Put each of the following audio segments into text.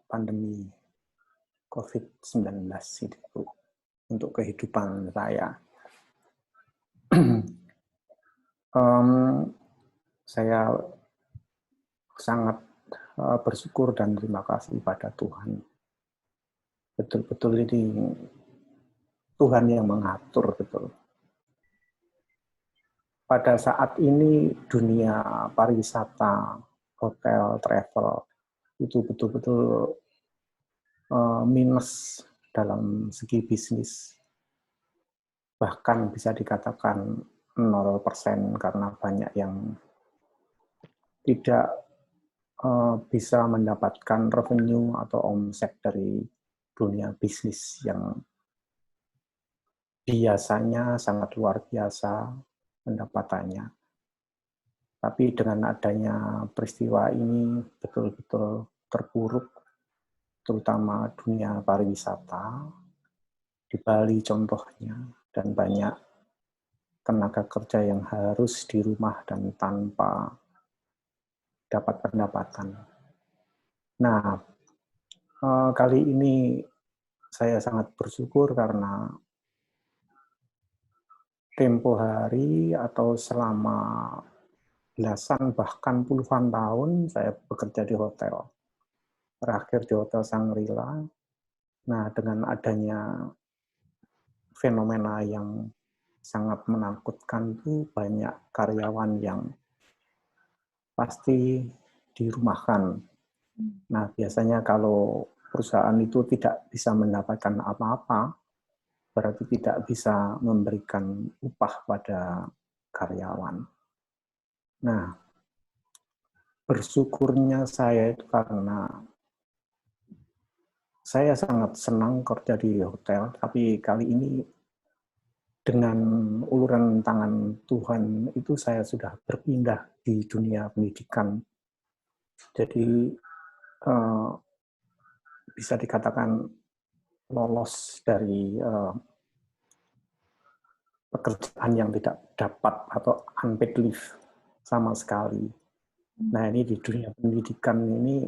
pandemi COVID-19 itu untuk kehidupan saya. Saya sangat bersyukur dan terima kasih pada Tuhan. Betul-betul ini Tuhan yang mengatur betul. Pada saat ini dunia pariwisata, hotel, travel itu betul-betul minus dalam segi bisnis. Bahkan bisa dikatakan 0% karena banyak yang tidak bisa mendapatkan revenue atau omset dari dunia bisnis yang biasanya sangat luar biasa pendapatannya. Tapi dengan adanya peristiwa ini betul-betul terpuruk, terutama dunia pariwisata, di Bali contohnya, dan banyak tenaga kerja yang harus di rumah dan tanpa dapat pendapatan. Nah, kali ini saya sangat bersyukur karena tempo hari atau selama belasan bahkan puluhan tahun saya bekerja di hotel. Terakhir di Hotel Shangri-La. Nah, dengan adanya fenomena yang sangat menakutkan itu banyak karyawan yang pasti dirumahkan. Nah, biasanya kalau perusahaan itu tidak bisa mendapatkan apa-apa, berarti tidak bisa memberikan upah pada karyawan. Nah, bersyukurnya saya itu karena saya sangat senang kerja di hotel, tapi kali ini dengan uluran tangan Tuhan itu saya sudah berpindah di dunia pendidikan. Jadi bisa dikatakan lolos dari pekerjaan yang tidak dapat atau unpaid leave sama sekali. Nah, ini di dunia pendidikan ini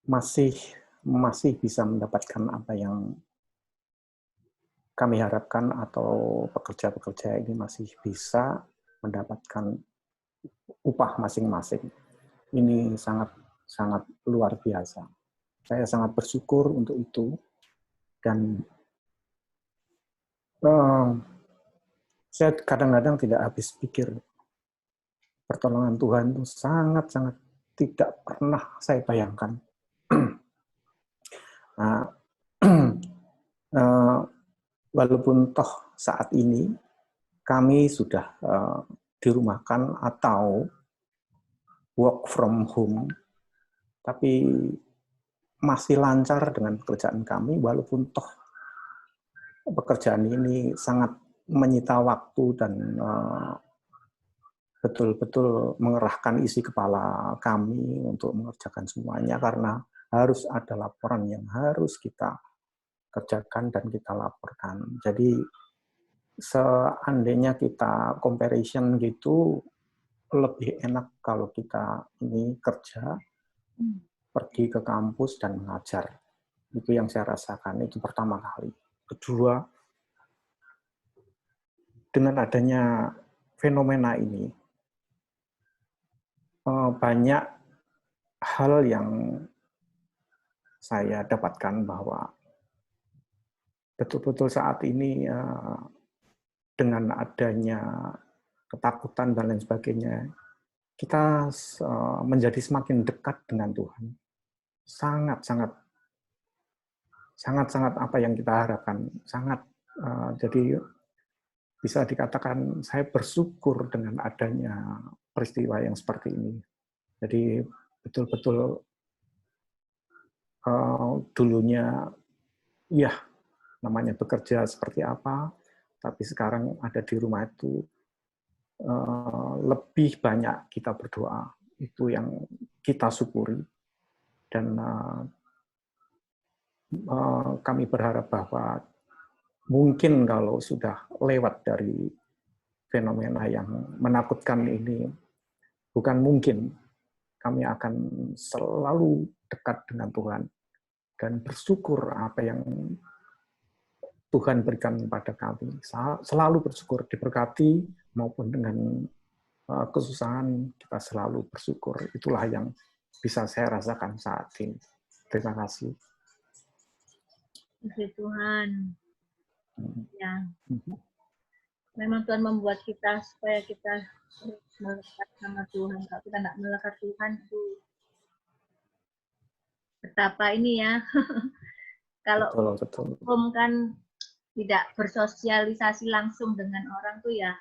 masih bisa mendapatkan apa yang kami harapkan, atau pekerja-pekerja ini masih bisa mendapatkan upah masing-masing. Ini sangat luar biasa. Saya sangat bersyukur untuk itu, dan saya kadang-kadang tidak habis pikir pertolongan Tuhan itu sangat-sangat tidak pernah saya bayangkan. Nah, walaupun toh saat ini kami sudah dirumahkan atau work from home, tapi masih lancar dengan pekerjaan kami, walaupun toh pekerjaan ini sangat menyita waktu dan betul-betul mengerahkan isi kepala kami untuk mengerjakan semuanya, karena harus ada laporan yang harus kita kerjakan dan kita laporkan. Jadi seandainya kita comparison gitu, lebih enak kalau kita ini kerja, pergi ke kampus dan mengajar. Itu yang saya rasakan, itu pertama kali. Kedua, dengan adanya fenomena ini, banyak hal yang saya dapatkan bahwa betul-betul saat ini dengan adanya ketakutan dan lain sebagainya, kita menjadi semakin dekat dengan Tuhan. Sangat apa yang kita harapkan. Jadi bisa dikatakan saya bersyukur dengan adanya peristiwa yang seperti ini. Jadi betul-betul dulunya ya namanya bekerja seperti apa, tapi sekarang ada di rumah itu lebih banyak kita berdoa. Itu yang kita syukuri, dan kami berharap bahwa mungkin kalau sudah lewat dari fenomena yang menakutkan ini, bukan mungkin, kami akan selalu dekat dengan Tuhan dan bersyukur apa yang Tuhan berikan pada kami. Selalu bersyukur, diberkati maupun dengan kesusahan, kita selalu bersyukur. Itulah yang bisa saya rasakan saat ini. Terima kasih. Puji Tuhan. Ya. Memang Tuhan membuat kita supaya kita melekat sama Tuhan. Kalau kita tidak melekat Tuhan, itu betapa ini ya. Kalau hukum kan tidak bersosialisasi langsung dengan orang tuh ya.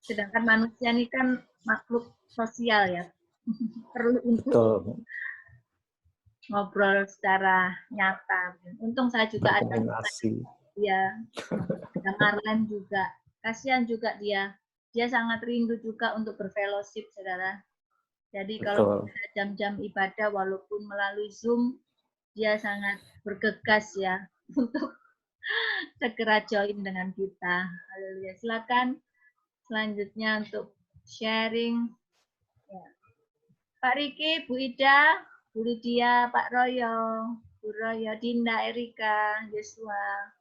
Sedangkan manusia ini kan makhluk sosial ya. Perlu untuk ngobrol secara nyata. Untung saya juga ada ya. Ada Marlen juga. Kasihan juga dia. Dia sangat rindu juga untuk berfellowship, saudara. Jadi kalau ada jam-jam ibadah walaupun melalui Zoom, dia sangat bergegas ya untuk segera join dengan kita. Haleluya. Silakan selanjutnya untuk sharing. Ya. Pak Riki, Bu Ida, Bu Lydia, Pak Royo, Bu Royo, Dinda, Erika, Yesua,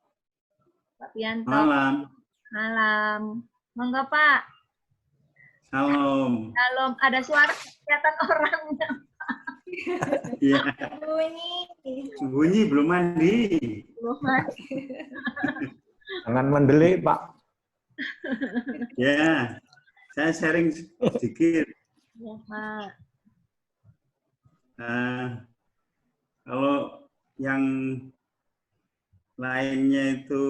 Pak Pianto. Malam. Malam. Monggo Pak. Salam. Salam. Ada suara kelihatan orangnya. Iya. Bunyi. Bunyi belum mandi. Belum mandi. Jangan mendelik, Pak. Ya, saya sharing sedikit. Ya, Pak. Kalau yang lainnya itu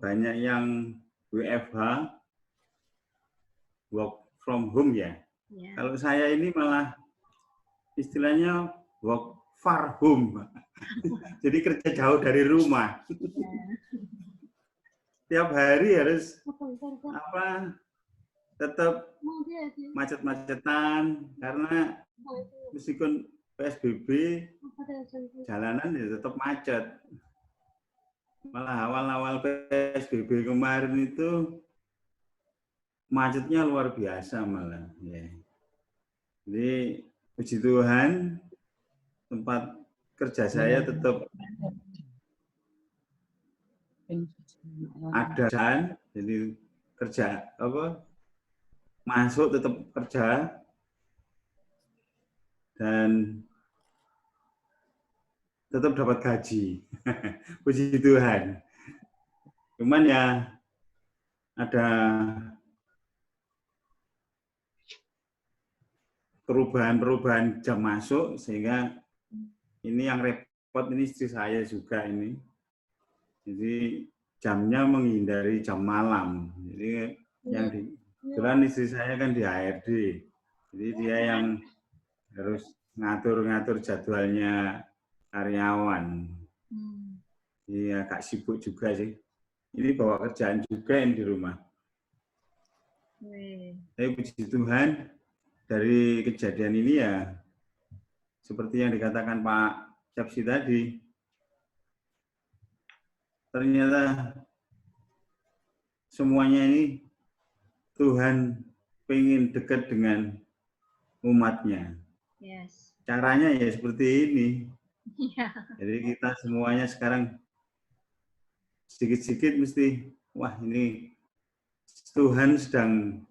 banyak yang WFH, work from home ya. Ya. Kalau saya ini malah istilahnya work far home. Jadi kerja jauh dari rumah. Tiap hari harus tetap macet-macetan karena meskipun PSBB jalanan ya tetap macet. Malah awal-awal PSBB kemarin itu macetnya luar biasa malah. Ya. Jadi puji Tuhan tempat kerja saya tetap ada kan, jadi kerja apa masuk tetap kerja dan tetap dapat gaji. Puji Tuhan. Cuman ya ada perubahan jam masuk sehingga ini yang repot ini istri saya juga ini. Jadi jamnya menghindari jam malam. Jadi yang kebetulan istri saya kan di HRD. Jadi dia yang harus ngatur-ngatur jadwalnya karyawan. Iya, agak sibuk juga sih. Ini bawa kerjaan juga yang di rumah. Tapi puji Tuhan, dari kejadian ini ya, seperti yang dikatakan Pak Capsi tadi, ternyata semuanya ini Tuhan pengen dekat dengan umatnya. Yes. Caranya ya seperti ini. Yeah. Jadi kita semuanya sekarang sedikit-sedikit mesti, wah ini Tuhan sedang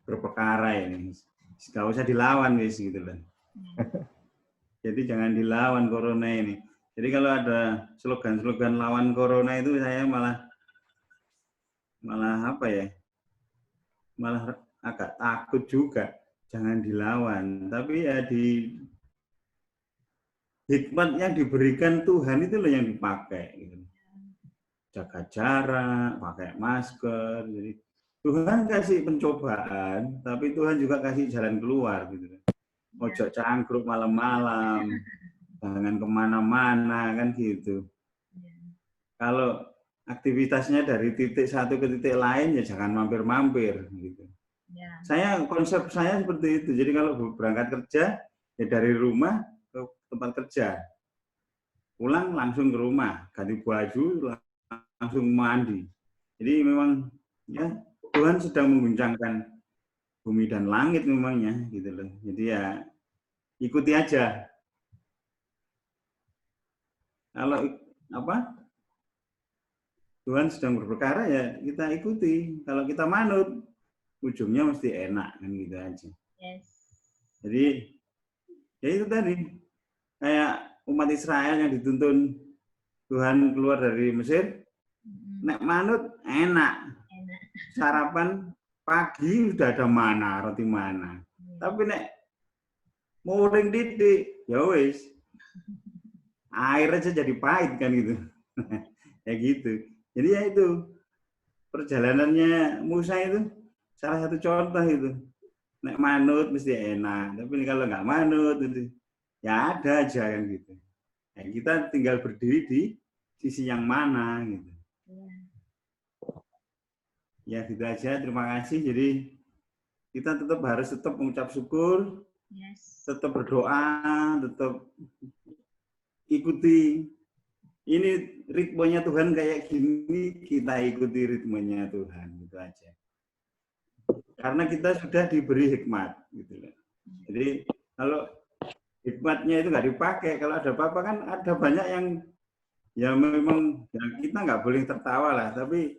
berperkara ini. Gak usah dilawan guys gitu loh. Jadi jangan dilawan corona ini. Jadi kalau ada slogan-slogan lawan corona itu saya malah apa ya? Malah agak takut juga. Jangan dilawan. Tapi ya di hikmat yang diberikan Tuhan itu loh yang dipakai. Gitu. Jaga jarak, pakai masker. Jadi Tuhan kasih pencobaan, tapi Tuhan juga kasih jalan keluar. Gitu. Ojo cangkruk malam-malam, jangan kemana-mana kan gitu. Kalau aktivitasnya dari titik satu ke titik lain ya jangan mampir-mampir gitu. Konsep saya seperti itu. Jadi kalau berangkat kerja ya dari rumah ke tempat kerja, pulang langsung ke rumah, ganti baju langsung mandi. Jadi memang ya Tuhan sedang mengguncangkan bumi dan langit memangnya gitu loh. Jadi ya ikuti aja. Kalau Tuhan sedang berperkara ya kita ikuti. Kalau kita manut, ujungnya mesti enak kan gitu aja. Yes. Jadi ya itu tadi kayak umat Israel yang dituntun Tuhan keluar dari Mesir, nek manut enak. Sarapan pagi udah ada mana, roti mana. Tapi nek muring didik, ya wis. Air aja jadi pahit kan gitu. Ya gitu. Jadi ya itu perjalanannya Musa itu salah satu contoh itu. Nek manut mesti enak, tapi kalau nggak manut itu ya ada aja yang gitu. Ya, kita tinggal berdiri di sisi yang mana gitu. Ya gitu aja. Terima kasih. Jadi kita harus tetap mengucap syukur, tetap berdoa, tetap ikuti. Ini ritmenya Tuhan kayak gini, kita ikuti ritmenya Tuhan, gitu aja. Karena kita sudah diberi hikmat, gitu loh. Jadi kalau hikmatnya itu nggak dipakai, kalau ada apa-apa kan ada banyak yang ya memang ya kita nggak boleh tertawa lah, tapi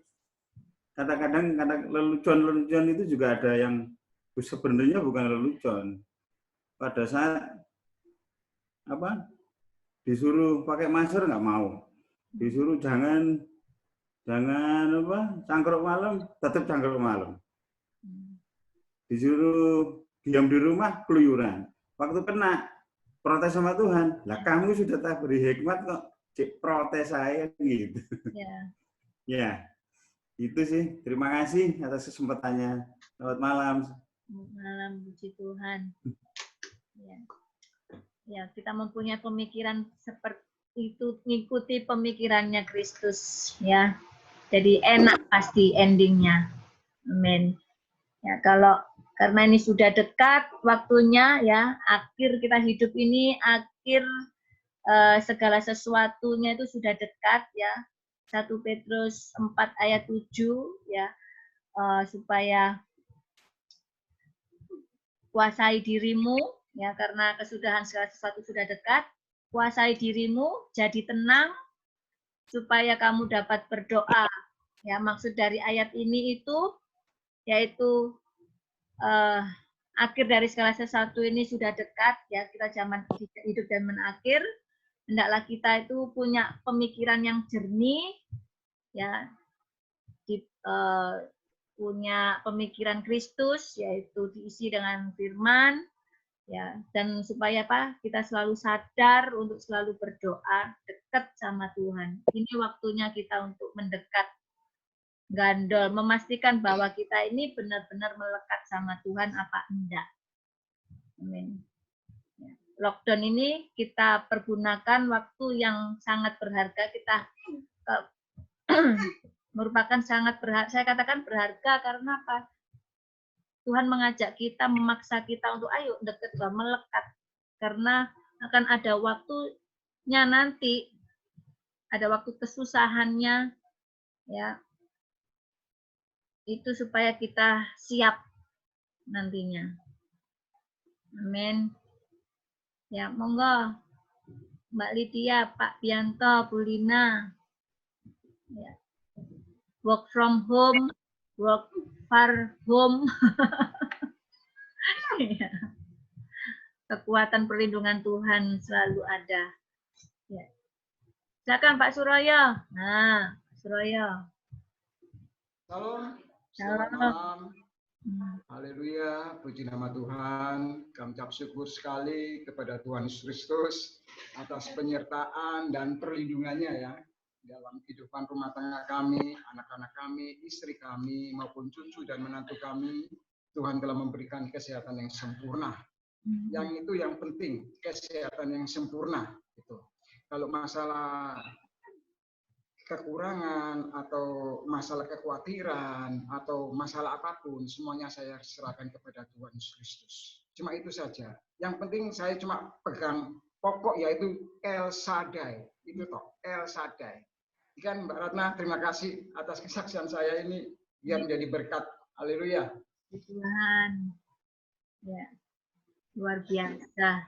kadang-kadang lelucon itu juga ada yang sebenarnya bukan lelucon. Pada saat disuruh pakai masker nggak mau, disuruh jangan cangkruk malam, tetap cangkruk malam, disuruh diam di rumah, keluyuran. Waktu kena protes sama Tuhan, lah kamu sudah tak beri hikmat kok protes saya gitu. Ya, itu sih. Terima kasih atas kesempatannya. Selamat malam. Selamat malam, puji Tuhan. Ya, kita mempunyai pemikiran seperti itu, mengikuti pemikirannya Kristus, ya. Jadi enak pasti endingnya. Amin. Ya, karena ini sudah dekat waktunya, ya, akhir kita hidup ini, akhir segala sesuatunya itu sudah dekat, ya. 1 Petrus 4 ayat 7, ya, supaya kuasai dirimu, ya, karena kesudahan segala sesuatu sudah dekat, kuasai dirimu, jadi tenang, supaya kamu dapat berdoa. Ya, maksud dari ayat ini itu, yaitu akhir dari segala sesuatu ini sudah dekat, ya, kita zaman hidup zaman akhir, hendaklah kita itu punya pemikiran yang jernih, ya, punya pemikiran Kristus, yaitu diisi dengan firman, ya, dan supaya kita selalu sadar untuk selalu berdoa dekat sama Tuhan. Ini waktunya kita untuk mendekat, gandol, memastikan bahwa kita ini benar-benar melekat sama Tuhan apa enggak. Amin. Lockdown ini kita pergunakan waktu yang sangat berharga, kita merupakan sangat berharga. Saya katakan berharga karena apa? Tuhan mengajak kita, memaksa kita untuk ayo dekat, melekat. Karena akan ada waktunya nanti, ada waktu kesusahannya, ya. Itu supaya kita siap nantinya. Amin. Ya, monggo Mbak Lydia, Pak Bianto, Bu Lina. Ya. Work from home, work far home. Ya. Kekuatan perlindungan Tuhan selalu ada. Ya. Silakan Pak Suroyo. Nah, Pak Suroyo. Salam. Selamat malam. Haleluya, puji nama Tuhan. Kami ucap syukur sekali kepada Tuhan Yesus Kristus atas penyertaan dan perlindungannya, ya, dalam kehidupan rumah tangga kami, anak-anak kami, istri kami, maupun cucu dan menantu kami. Tuhan telah memberikan kesehatan yang sempurna. Yang itu yang penting, kesehatan yang sempurna. Gitu. Kalau masalah kekurangan atau masalah kekhawatiran atau masalah apapun, semuanya saya serahkan kepada Tuhan Yesus Kristus. Cuma itu saja. Yang penting saya cuma pegang pokok, yaitu El Shaddai. Itu toh, El Shaddai. Ikan Mbak Ratna, terima kasih atas kesaksian saya ini, biar menjadi berkat. Haleluya. Tuhan, ya, luar biasa.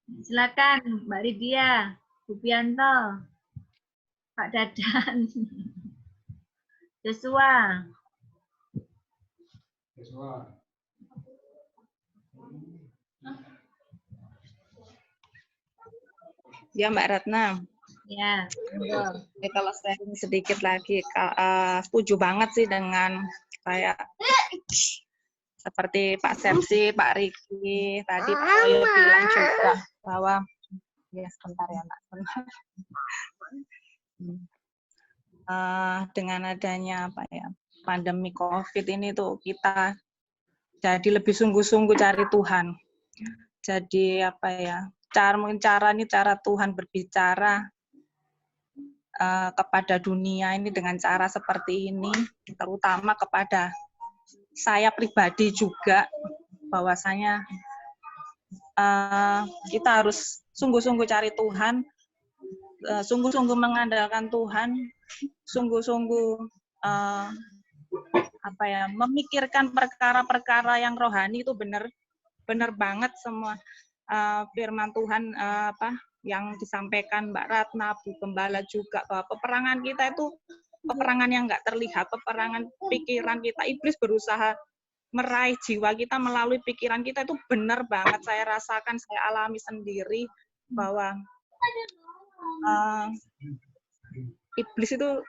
Silakan Mbak Lydia, Bu Pianto, Pak Dadan, Joshua. Ya Mbak Ratna. Ya, kalau sharing sedikit lagi, setuju banget sih dengan kayak seperti Pak Sepsi, Pak Riki tadi Pak Oyo bilang juga bahwa ya sebentar ya Mbak. Dengan adanya apa ya pandemi COVID ini tuh kita jadi lebih sungguh-sungguh cari Tuhan. Jadi apa ya cara Tuhan berbicara kepada dunia ini dengan cara seperti ini, terutama kepada saya pribadi juga, bahwasanya kita harus sungguh-sungguh cari Tuhan, sungguh-sungguh mengandalkan Tuhan, sungguh-sungguh memikirkan perkara-perkara yang rohani. Itu benar banget semua firman Tuhan yang disampaikan Mbak Ratna, Bu Gembala juga, bahwa peperangan kita itu peperangan yang nggak terlihat, peperangan pikiran kita. Iblis berusaha meraih jiwa kita melalui pikiran kita. Itu benar banget, saya rasakan, saya alami sendiri bahwa iblis itu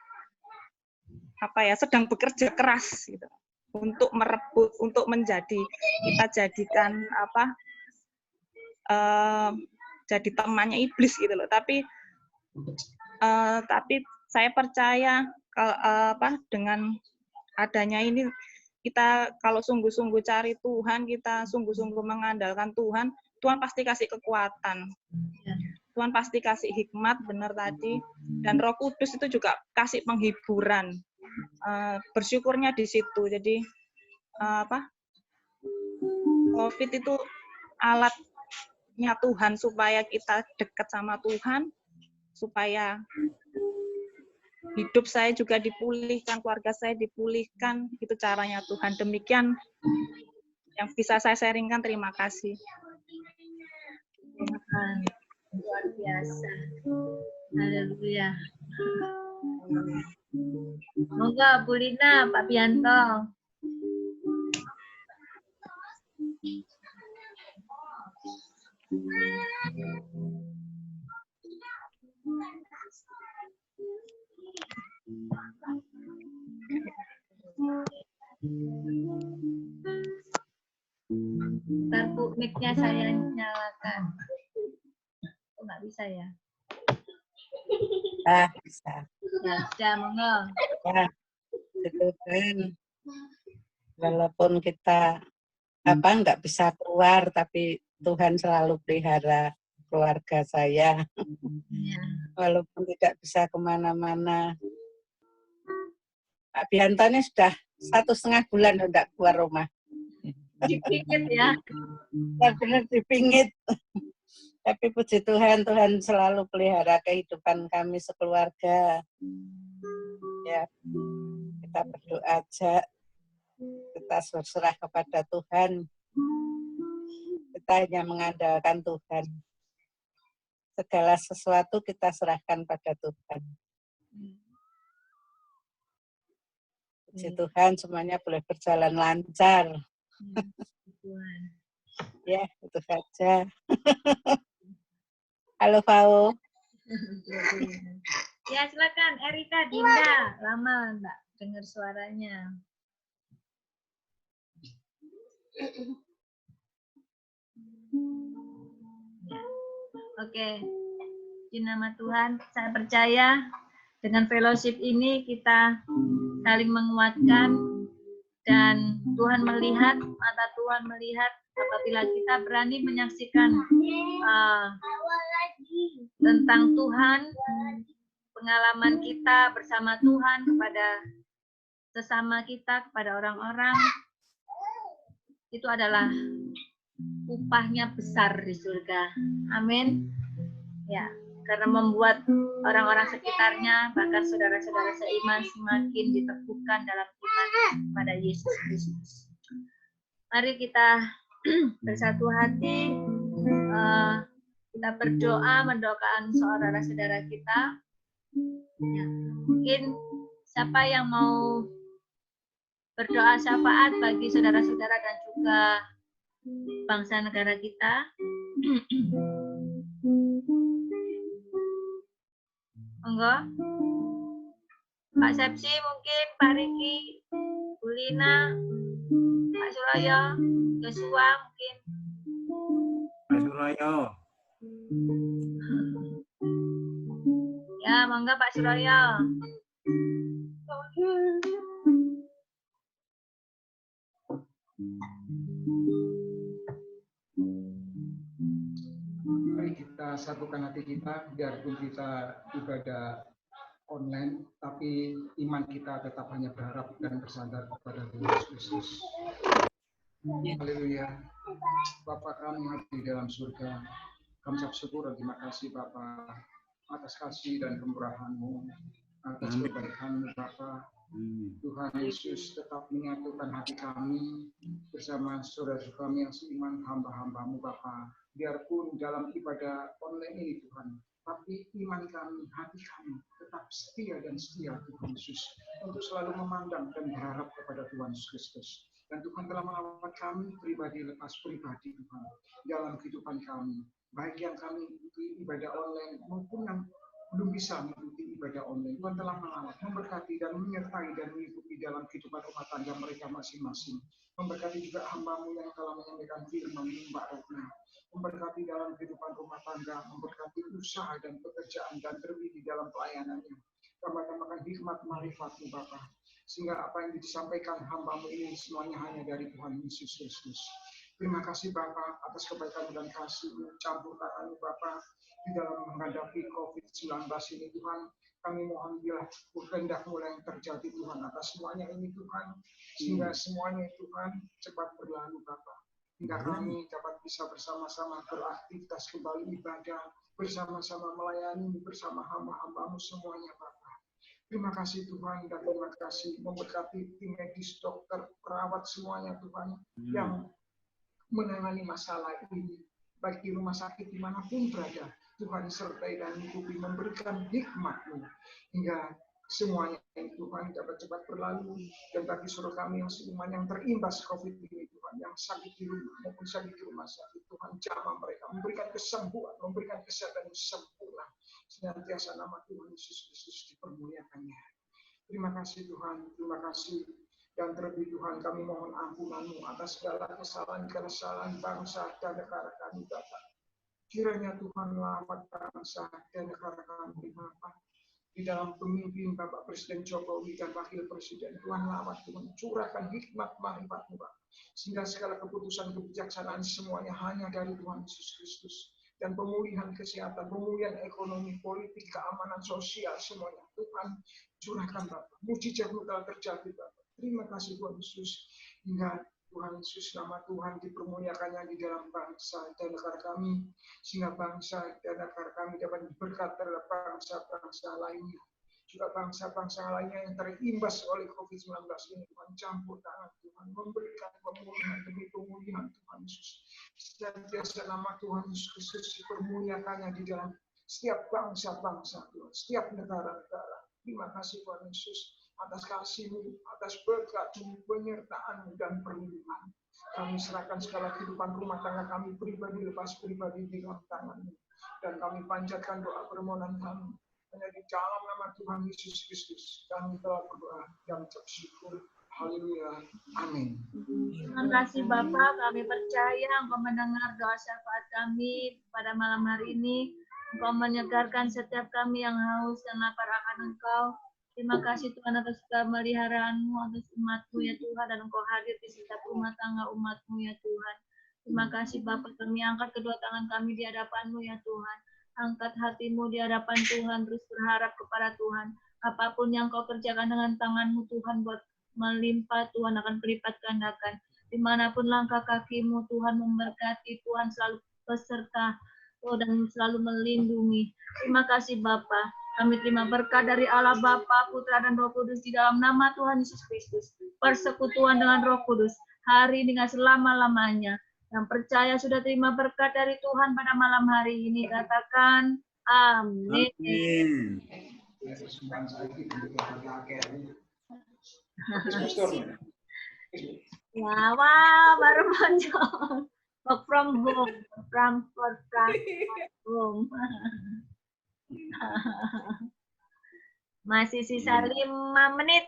sedang bekerja keras gitu untuk merebut, untuk kita jadikan jadi temannya iblis gitu loh. Tapi saya percaya dengan adanya ini, kita kalau sungguh-sungguh cari Tuhan, kita sungguh-sungguh mengandalkan Tuhan, Tuhan pasti kasih kekuatan, Tuhan pasti kasih hikmat, benar tadi, dan Roh Kudus itu juga kasih penghiburan. Bersyukurnya di situ. Jadi COVID itu alatnya Tuhan supaya kita dekat sama Tuhan, supaya hidup saya juga dipulihkan, keluarga saya dipulihkan. Itu caranya Tuhan. Demikian yang bisa saya sharingkan. Terima kasih. Luar biasa. Haleluya. Moga Bu Lina, Pak Pianto. Ntar Bu, mic-nya saya nyalakan. Oh, nggak bisa ya? Bisa. Ya, monggo. Ya, itu kan. Walaupun kita nggak bisa keluar, tapi Tuhan selalu pelihara keluarga saya. Ya. Walaupun tidak bisa kemana-mana. Pak Bianto ini sudah 1,5 bulan tidak keluar rumah. Dipingit ya? Ya benar dipingit. Tapi puji Tuhan, Tuhan selalu pelihara kehidupan kami sekeluarga. Ya, kita berdoa aja, kita berserah kepada Tuhan. Kita hanya mengandalkan Tuhan. Segala sesuatu kita serahkan pada Tuhan. Puji Tuhan, semuanya boleh berjalan lancar. Ya, itu saja. Halo, Fau. Ya, silakan Erika Dinda. Lama enggak dengar suaranya. Ya. Oke. Di nama Tuhan, saya percaya dengan fellowship ini kita saling menguatkan, dan Tuhan melihat, mata Tuhan melihat apabila kita berani menyaksikan tentang Tuhan, pengalaman kita bersama Tuhan kepada sesama kita, kepada orang-orang, itu adalah upahnya besar di surga. Amin. Ya, karena membuat orang-orang sekitarnya, bahkan saudara-saudara seiman, semakin diteguhkan dalam iman pada Yesus Kristus. Mari kita bersatu hati, Kita berdoa mendoakan saudara-saudara kita. Ya, mungkin siapa yang mau berdoa syafaat bagi saudara-saudara dan juga bangsa negara kita. Monggo. Pak Sepsi mungkin, Pak Riki, Bu Lina, Pak Suraya, Joshua mungkin. Pak Suraya. Ya, monggo Pak Suraya. Mari kita satukan hati kita, biarpun kita ibadah online, tapi iman kita tetap hanya berharap dan bersandar kepada Yesus Kristus. Haleluya. Bapa kami yang di dalam surga, kami ucap syukur dan terima kasih Bapa atas kasih dan kemurahan-Mu, atas kebaikan-Mu Bapa. Tuhan Yesus tetap menyatukan hati kami bersama saudara kami yang seiman, hamba-hamba-Mu Bapa. Biarpun dalam ibadah online ini Tuhan, tapi iman kami, hati kami tetap setia dan setia Tuhan Yesus untuk selalu memandang dan berharap kepada Tuhan Yesus Kristus. Dan Tuhan telah merawat kami pribadi lepas pribadi Tuhan dalam kehidupan kami, baik yang kami ikuti ibadah online maupun yang belum bisa mengikuti ibadah online. Tuhan telah merawat, memberkati dan menyertai dan mengikuti dalam kehidupan rumah tangga mereka masing-masing. Memberkati juga hamba-Mu yang telah menyampaikan firman-Mu Mbak Ratna. Memberkati dalam kehidupan rumah tangga, memberkati usaha dan pekerjaan dan terlebih di dalam pelayanannya. Tambah-tambahkan hikmat marifat-Mu Bapa, sehingga apa yang disampaikan hamba-Mu ini semuanya hanya dari Tuhan Yesus Kristus. Terima kasih Bapa atas kebaikan dan kasih-Mu, campur tangan-Mu Bapa di dalam menghadapi COVID-19 ini Tuhan. Kami mohon biarlah kehendak-Mu yang terjadi Tuhan atas semuanya ini Tuhan, sehingga semuanya Tuhan cepat berlalu Bapa. Hingga kami dapat bisa bersama-sama beraktivitas kembali ibadah, bersama-sama melayani bersama hamba-hamba-Mu semuanya Bapa. Terima kasih Tuhan dan terima kasih memberkati tim medis, dokter, perawat semuanya Tuhan yang menangani masalah ini, baik di rumah sakit dimanapun berada. Tuhan sertai dan mengikuti, memberikan hikmat-Mu hingga semuanya Tuhan dapat cepat berlalu. Dan bagi saudara kami yang seiman yang terimbas COVID ini Tuhan, yang sakit di rumah maupun sakit di rumah sakit, Tuhan jamah mereka, memberikan kesembuhan, memberikan kesehatan yang sempurna. Senantiasa nama Tuhan Yesus Kristus dipermuliakannya. Terima kasih Tuhan, terima kasih. Dan terlebih Tuhan kami mohon ampunan-Mu atas segala kesalahan bangsa dan negara kami Bapa. Kiranya Tuhan lawat bangsa dan negara kami Bapa. Di dalam pemimpin Bapak Presiden Jokowi dan Wakil Presiden, Tuhan lawat, Tuhan curahkan hikmat marifat-Mu Bapa, sehingga segala keputusan kebijaksanaan semuanya hanya dari Tuhan Yesus Kristus. Dan pemulihan kesehatan, pemulihan ekonomi, politik, keamanan sosial semuanya Tuhan curahkan Bapak. Mujizat-Mu telah terjadi Bapak. Terima kasih Tuhan Yesus, hingga Tuhan Yesus nama Tuhan dipermuliakannya di dalam bangsa dan negara kami, sehingga bangsa dan negara kami dapat berkat terhadap bangsa-bangsa lainnya, juga bangsa-bangsa lainnya yang terimbas oleh COVID-19 ini. Tuhan campur tangan Tuhan, memberikan pemulihan demi pemulihan Tuhan Yesus. Senantiasa nama Tuhan Yesus Kristus dipermuliakannya di dalam setiap bangsa-bangsa Tuhan, setiap negara-negara. Terima kasih Tuhan Yesus atas kasih-Mu, atas berkat-Mu, penyertaan-Mu dan perlindungan. Kami serahkan segala kehidupan rumah tangga kami pribadi lepas pribadi di dalam tangan-Mu. Dan kami panjatkan doa permohonan kami hanya di dalam nama Tuhan Yesus Kristus. Kami telah berdoa dan ucap syukur. Haleluya. Amin. Terima kasih Bapak, kami percaya Engkau mendengar doa syafaat kami pada malam hari ini. Engkau menyegarkan setiap kami yang haus dan lapar akan Engkau. Terima kasih Tuhan atas pemeliharaan-Mu, atas umat-Mu ya Tuhan, dan Engkau hadir di setiap rumah tangga umat-Mu ya Tuhan. Terima kasih Bapak, kami angkat kedua tangan kami di hadapan-Mu ya Tuhan. Angkat hatimu di hadapan Tuhan, terus berharap kepada Tuhan. Apapun yang Kau kerjakan dengan tangan-Mu Tuhan, buat melimpah Tuhan akan berlipat gandakan. Dimanapun langkah kakimu Tuhan memberkati, Tuhan selalu beserta dan selalu melindungi. Terima kasih Bapa. Kami terima berkat dari Allah Bapa, Putra dan Roh Kudus di dalam nama Tuhan Yesus Kristus. Persekutuan dengan Roh Kudus hari dengan selama-lamanya. Yang percaya sudah terima berkat dari Tuhan pada malam hari ini, katakan amin. Amin. Wah, baru muncul. Work from home, from home. Masih sisa 5 menit.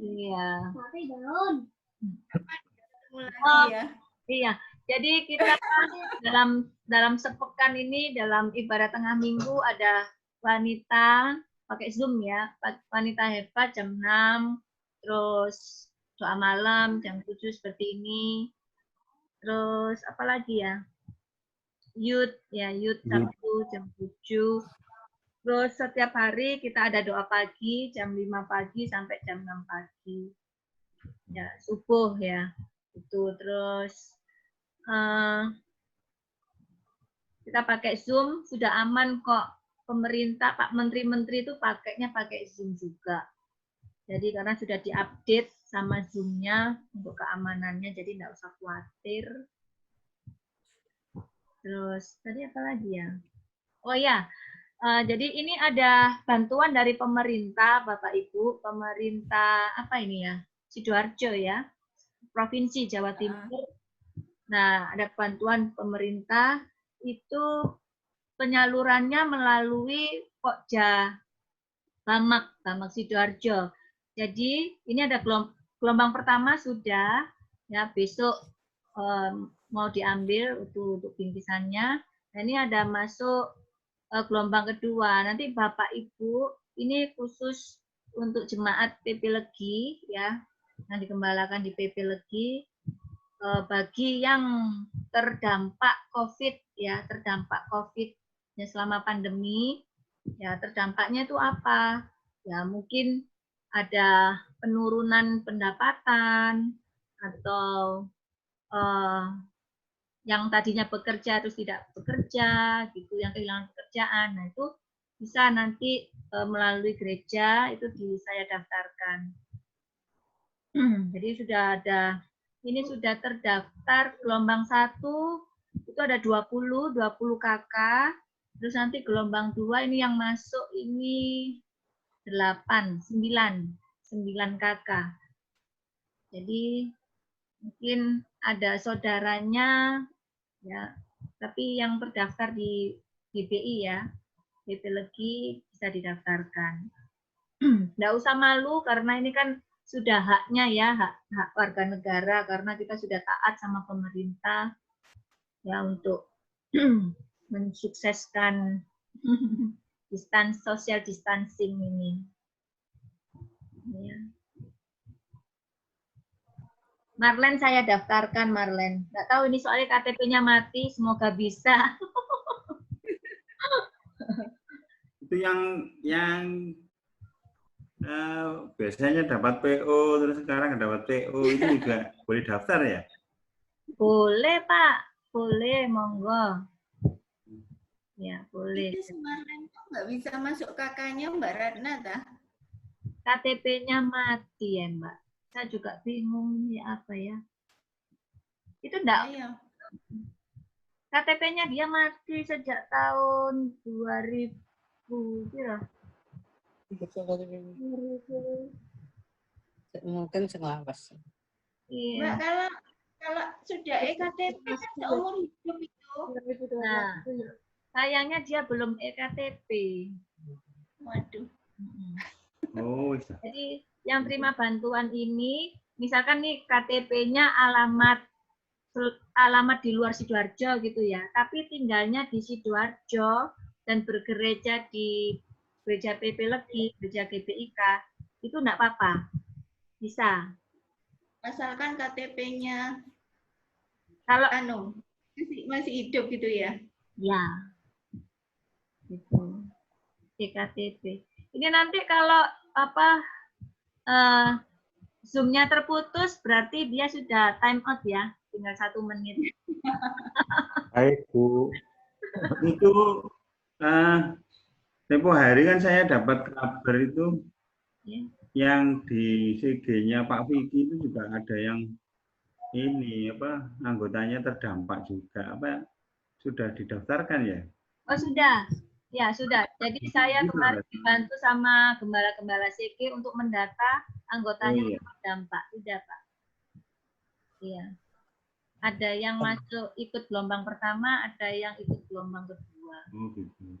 Iya. Iya. Jadi kita dalam sepekan ini, dalam ibadah tengah minggu ada wanita pakai Zoom ya, wanita hebat jam 6, terus doa malam jam 7 seperti ini. Terus apa lagi ya? Youth Sabtu jam 7. Terus setiap hari kita ada doa pagi jam 5 pagi sampai jam 6 pagi. Ya, subuh ya. Itu terus kita pakai Zoom, sudah aman kok. Pemerintah, Pak Menteri-Menteri itu pakainya pakai Zoom juga. Jadi karena sudah diupdate sama Zoom-nya untuk keamanannya, jadi nggak usah khawatir. Terus tadi apa lagi ya? Oh ya, jadi ini ada bantuan dari pemerintah, Bapak Ibu, pemerintah apa ini ya? Sidoarjo ya, Provinsi Jawa Timur. Nah, ada bantuan pemerintah itu penyalurannya melalui Pokja Bamak Sidoarjo. Jadi ini ada gelombang pertama sudah, ya besok mau diambil untuk bingkisannya. Nah, ini ada masuk gelombang kedua. Nanti Bapak Ibu ini khusus untuk jemaat PP Legi ya, yang digembalakan di PP Legi. Bagi yang terdampak COVID ya, terdampak COVID ya selama pandemi, ya terdampaknya itu apa? Ya mungkin ada penurunan pendapatan atau yang tadinya bekerja terus tidak bekerja, gitu, yang kehilangan pekerjaan. Nah itu bisa nanti melalui gereja itu saya daftarkan. Jadi sudah ada. Ini sudah terdaftar gelombang 1 itu ada 20 KK. Terus nanti gelombang 2 ini yang masuk ini 9 KK. Jadi mungkin ada saudaranya ya, tapi yang terdaftar di GBI ya, BP Legi bisa didaftarkan. Nggak usah malu karena ini kan sudah haknya ya, hak warga negara, karena kita sudah taat sama pemerintah ya untuk mensukseskan social distancing ini. Ya. Marlen saya daftarkan, Marlen. Nggak tahu ini soalnya KTP-nya mati, semoga bisa. Itu yang biasanya dapat PO terus sekarang dapat PO itu juga boleh daftar ya? Boleh Pak, boleh, monggo. Ya boleh. Itu Semarang tuh nggak bisa masuk kakaknya Mbak Ratna dah. KTP-nya mati ya Mbak. Saya juga bingung ini apa ya. Itu enggak. KTP-nya dia mati sejak tahun 2000 kira. Mungkin selawas. Iya. Mbak, kalau sudah EKTP kan seumur hidup itu. Nah, sayangnya dia belum EKTP. Waduh. Oh. Jadi yang terima bantuan ini, misalkan nih KTP-nya alamat di luar Sidoarjo gitu ya, tapi tinggalnya di Sidoarjo dan bergereja di gereja PP Legi, gereja GBIK, itu enggak apa-apa. Bisa. Asalkan KTP-nya kalau masih hidup gitu ya? Ya. Gitu. EKTP. Ini nanti kalau Zoom-nya terputus berarti dia sudah time out ya, tinggal 1 menit. Baik Bu. Itu tempo hari kan saya dapat kabar itu Ya. Yang di CG-nya Pak Vicky itu juga ada yang ini apa anggotanya terdampak juga, apa sudah didaftarkan ya? Oh sudah, ya sudah. Jadi saya kemarin dibantu sama gembala-gembala CG untuk mendata anggotanya yang terdampak. Sudah Pak. Iya. Ada yang masuk ikut gelombang pertama, ada yang ikut gelombang kedua. Oh gitu.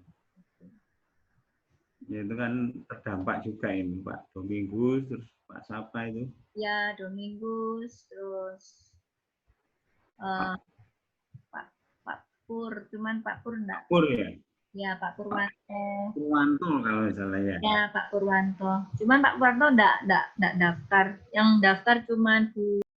Ya itu kan terdampak juga ini Pak Domingus, terus Pak Sapa itu. Ya Domingus, terus Pak Pur, cuman Pak Pur enggak. Pak Pur ya? Ya Pak Purwanto. Purwanto kalau salah ya. Ya Pak Purwanto. Cuman Pak Purwanto enggak daftar. Yang daftar cuman Bu